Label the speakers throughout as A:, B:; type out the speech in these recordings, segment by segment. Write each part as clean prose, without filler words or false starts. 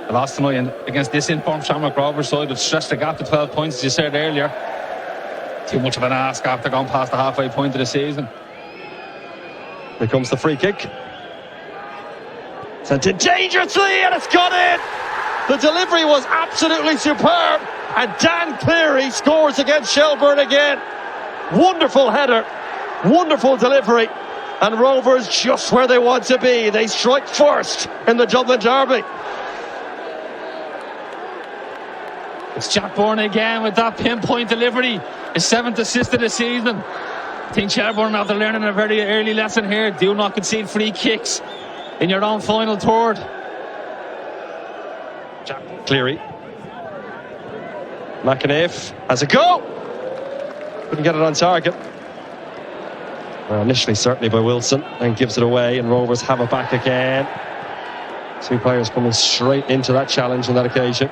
A: The loss tonight against this informed Shamrock Rovers side would stretch the gap to 12 points, as you said earlier. Too much of an ask after going past the halfway point of the season.
B: Here comes the free kick. Sent in dangerously, and it's gone in. The delivery was absolutely superb, and Dan Cleary scores against Shelbourne again. Wonderful header, wonderful delivery, and Rovers just where they want to be. They strike first in the Dublin derby.
A: It's Jack Bourne again with that pinpoint delivery. His 7th assist of the season. I think Shelbourne, after learning a very early lesson here, do not concede free kicks in your own final third.
B: Jack Cleary. McAniff has a go. Couldn't get it on target. Well, initially certainly by Wilson, and gives it away, and Rovers have it back again. Two players coming straight into that challenge on that occasion.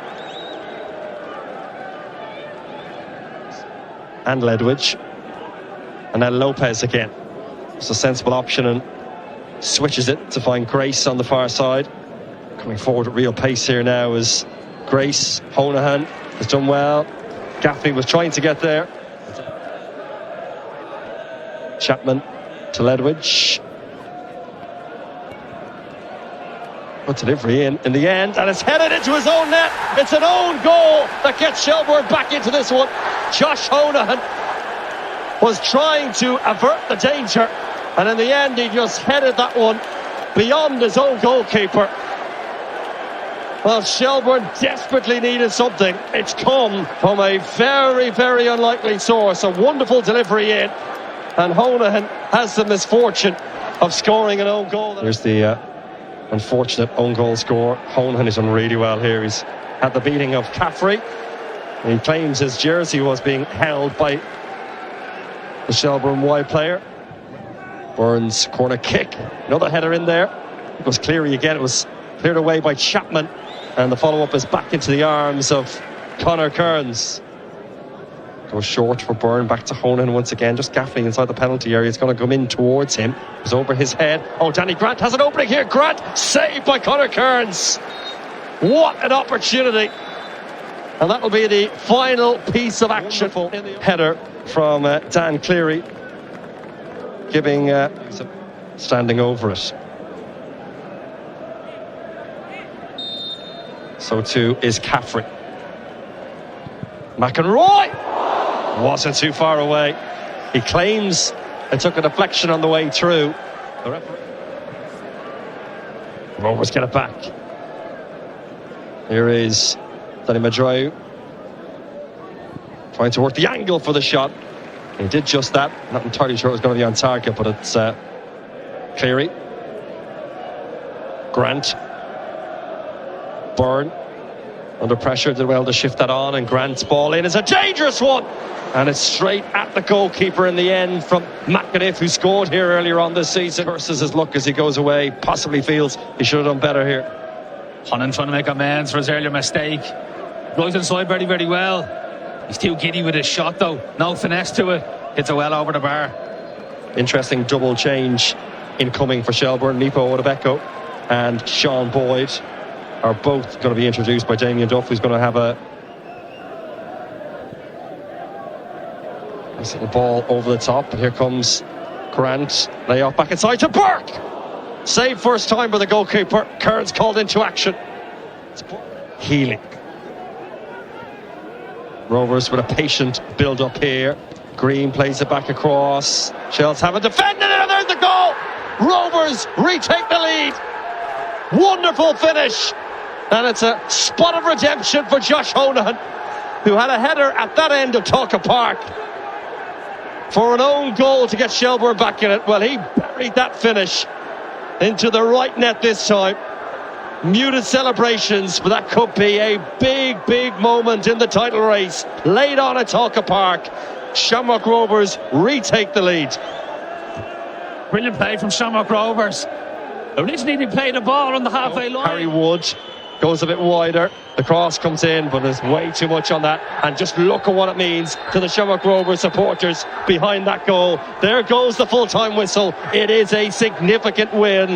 B: And Ledwidge. And then Lopez again. It's a sensible option, and switches it to find Grace on the far side. Coming forward at real pace here now is Grace. Honohan has done well. Gaffney was trying to get there. Chapman to Ledwidge. Good delivery in the end, and it's headed into his own net. It's an own goal that gets Shelbourne back into this one. Josh Honohan was trying to avert the danger, and in the end he just headed that one beyond his own goalkeeper. Well, Shelbourne desperately needed something. It's come from a very, very unlikely source. A wonderful delivery in, and Honohan has the misfortune of scoring an own goal. Here's the unfortunate own goal score. Honohan has done really well here. He's had the beating of Caffrey, and he claims his jersey was being held by the Shelbourne wide player. Burns corner kick, another header in there. It was Cleary again. It was cleared away by Chapman, and the follow-up is back into the arms of Conor Kearns. Goes short for Byrne, back to Honan once again. Just Gaffney inside the penalty area. It's going to come in towards him. It's over his head. Oh, Danny Grant has an opening here. Grant saved by Conor Kearns. What an opportunity. And that'll be the final piece of action. Header from Dan Cleary, giving standing over it. So too is Caffrey. McEnroy wasn't too far away. He claims it took a deflection on the way through. The referee. Rovers get it back. Here is Danny Madrau trying to work the angle for the shot. He did just that. Not entirely sure it was going to be on target, but it's Cleary. Grant. Byrne under pressure, did well to shift that on, and Grant's ball in is a dangerous one, and it's straight at the goalkeeper in the end from McAniff, who scored here earlier on this season. Curses his luck as he goes away, possibly feels he should have done better here.
A: Honan trying to make amends for his earlier mistake. Right inside very, very well. He's too giddy with his shot though, no finesse to it. Hits it well over the bar.
B: Interesting double change incoming for Shelbourne. Nipo Odebeko and Sean Boyd are both going to be introduced by Damien Duff, who's going to have a nice little ball over the top. And here comes Grant, lay off back inside to Burke. Save first time by the goalkeeper. Kearns called into action. Healy. Rovers with a patient build up here. Green plays it back across. Shells haven't defended it, and there's the goal. Rovers retake the lead. Wonderful finish. And it's a spot of redemption for Josh Honohan, who had a header at that end of Tolka Park for an own goal to get Shelbourne back in it. Well, he buried that finish into the right net this time. Muted celebrations, but that could be a big, big moment in the title race. Laid on at Tolka Park. Shamrock Rovers retake the lead.
A: Brilliant play from Shamrock Rovers. Originally they played the ball on the halfway line.
B: Harry Wood goes a bit wider. The cross comes in, but there's way too much on that. And just look at what it means to the Shamrock Rovers supporters behind that goal. There goes the full-time whistle. It is a significant win.